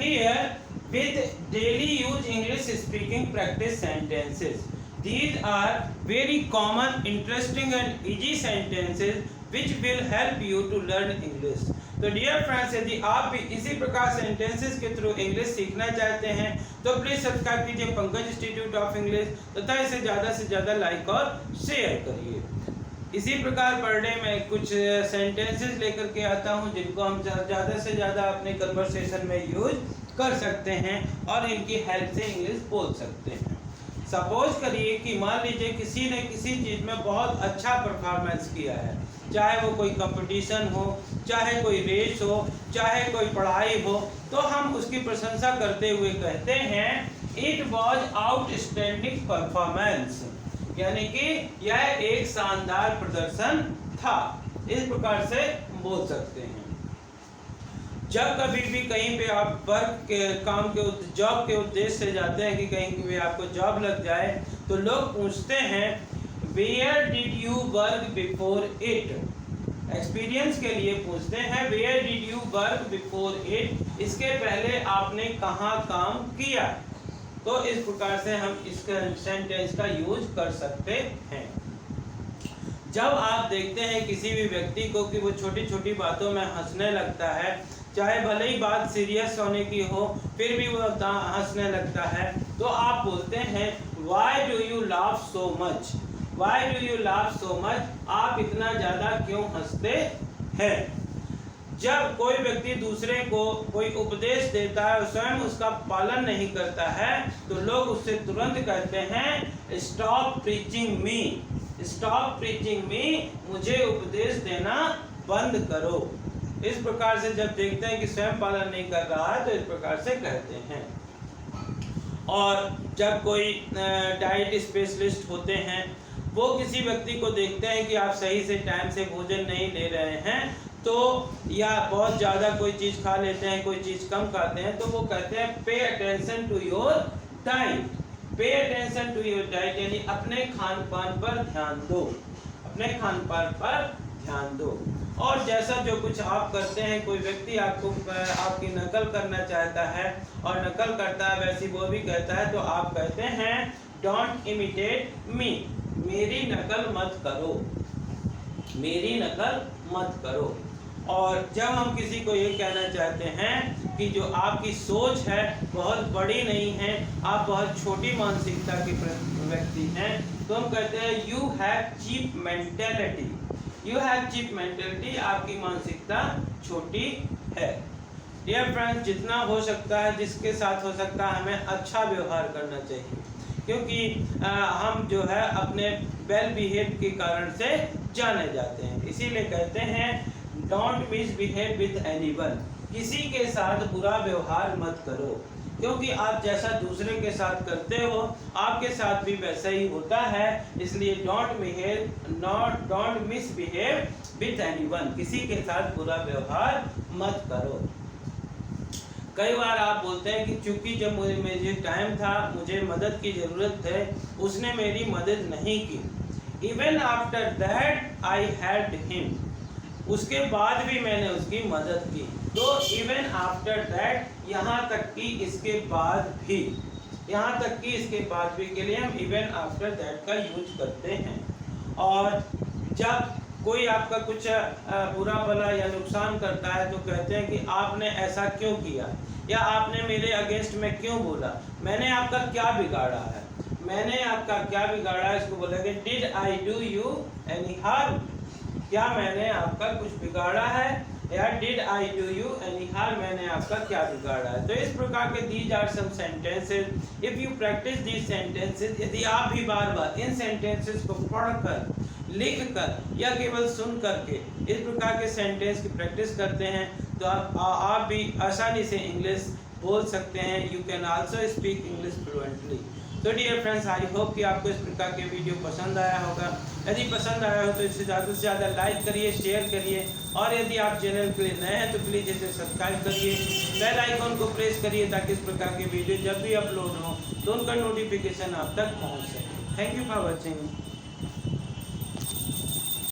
here with daily use English speaking practice sentences. These are very common, interesting and easy sentences which will help you to learn English. तो dear friends, यदि आप भी इसी प्रकार sentences के through English सीखना चाहते हैं तो प्लीज़ सब्सक्राइब कीजिए पंकज इंस्टीट्यूट ऑफ इंग्लिश तथा इसे ज़्यादा से ज़्यादा लाइक और शेयर करिए। इसी प्रकार पर डे में कुछ सेंटेंसेस लेकर के आता हूं जिनको हम ज़्यादा से ज़्यादा अपने कन्वर्सेशन में यूज कर सकते हैं और इनकी हेल्प से इंग्लिश बोल सकते हैं। सपोज करिए कि मान लीजिए किसी ने किसी चीज़ में बहुत अच्छा परफॉर्मेंस किया है, चाहे वो कोई कंपटीशन हो, चाहे कोई रेस हो, चाहे कोई पढ़ाई हो, तो हम उसकी प्रशंसा करते हुए कहते हैं इट वॉज आउटस्टैंडिंग परफॉर्मेंस, यानी कि यह एक शानदार प्रदर्शन था। इस प्रकार से बोल सकते हैं। जब कभी भी कहीं पे आप वर्क के काम के जॉब के उद्देश्य से जाते हैं कि कहीं भी आपको जॉब लग जाए तो लोग पूछते हैं where did you work before it. Experience के लिए पूछते हैं where did you work before it, इसके पहले आपने कहाँ काम किया। तो इस प्रकार से हम इस सेंटेंस का यूज कर सकते हैं। जब आप देखते हैं किसी भी व्यक्ति को कि वो छोटी छोटी बातों में हंसने लगता है, चाहे भले ही बात सीरियस होने की हो फिर भी वो हंसने लगता है, तो आप बोलते हैं why do you laugh so much, why do you laugh so much, आप इतना ज़्यादा क्यों हंसते हैं। जब कोई व्यक्ति दूसरे को कोई उपदेश देता है और स्वयं उसका पालन नहीं करता है तो लोग उससे तुरंत कहते हैं स्टॉप प्रीचिंग मी, स्टॉप प्रीचिंग मी, मुझे उपदेश देना बंद करो। इस प्रकार से जब देखते हैं कि स्वयं पालन नहीं कर रहा है तो इस प्रकार से कहते हैं। और जब कोई डाइट स्पेशलिस्ट होते हैं वो किसी व्यक्ति को देखते हैं कि आप सही से टाइम से भोजन नहीं ले रहे हैं तो या बहुत ज़्यादा कोई चीज़ खा लेते हैं, कोई चीज़ कम खाते हैं, तो वो कहते हैं pay attention to your diet, pay attention to your diet, यानी अपने खान पान पर ध्यान दो, अपने खान पान पर ध्यान दो। और जैसा जो कुछ आप करते हैं, कोई व्यक्ति आपको आपकी नकल करना चाहता है और नकल करता है वैसी वो भी कहता है, तो आप कहते हैं डोंट इमिटेट मी, मेरी नकल मत करो, मेरी नकल मत करो। और जब हम किसी को ये कहना चाहते हैं कि जो आपकी सोच है बहुत बड़ी नहीं है, आप बहुत छोटी मानसिकता के व्यक्ति हैं, तो हम कहते हैं you have cheap mentality, you have cheap mentality, आपकी मानसिकता छोटी है। डियर फ्रेंड्स, जितना हो सकता है, जिसके साथ हो सकता है, हमें अच्छा व्यवहार करना चाहिए, क्योंकि हम जो है अपने वेल बिहेव के कारण से जाने जाते हैं। इसीलिए कहते हैं डोंट मिसबिहेव विद एनीवन, किसी के साथ बुरा व्यवहार मत करो, क्योंकि आप जैसा दूसरे के साथ करते हो आपके साथ भी वैसा ही होता है। इसलिए डोंट मिसबिहेव विद एनीवन, किसी के साथ बुरा व्यवहार मत करो। कई बार आप बोलते हैं कि चूंकि जब मुझे टाइम था, मुझे मदद की ज़रूरत है, उसने मेरी मदद नहीं की। Even after that I helped him, उसके बाद भी मैंने उसकी मदद की। तो इवन आफ्टर दैट, यहाँ तक कि इसके बाद भी, यहाँ तक कि इसके बाद भी के लिए हम इवन आफ्टर दैट का यूज करते हैं। और जब कोई आपका कुछ बुरा भला या नुकसान करता है तो कहते हैं कि आपने ऐसा क्यों किया, या आपने मेरे अगेंस्ट में क्यों बोला, मैंने आपका क्या बिगाड़ा है, मैंने आपका क्या बिगाड़ा है। इसको बोलेंगे did I do you any harm, क्या मैंने आपका कुछ बिगाड़ा है, या did I do you any harm, मैंने आपका क्या बिगाड़ा है। तो इस प्रकार के these are some sentences. If you practice these sentences, यदि आप भी बार बार इन सेंटेंसेस को पढ़कर, लिख कर या केवल सुन करके इस प्रकार के सेंटेंस की प्रैक्टिस करते हैं तो आप भी आसानी से इंग्लिश बोल सकते हैं। You can also speak English fluently. तो डियर फ्रेंड्स, आई होप कि आपको इस प्रकार के वीडियो पसंद आया होगा। यदि पसंद आया हो तो इसे ज़्यादा से ज़्यादा लाइक करिए, शेयर करिए, और यदि आप चैनल के लिए नए हैं तो प्लीज़ इसे सब्सक्राइब करिए, बेल आइकॉन को प्रेस करिए ताकि इस प्रकार के वीडियो जब भी अपलोड हो तो उनका नोटिफिकेशन आप तक पहुँच सके। Thank you for watching.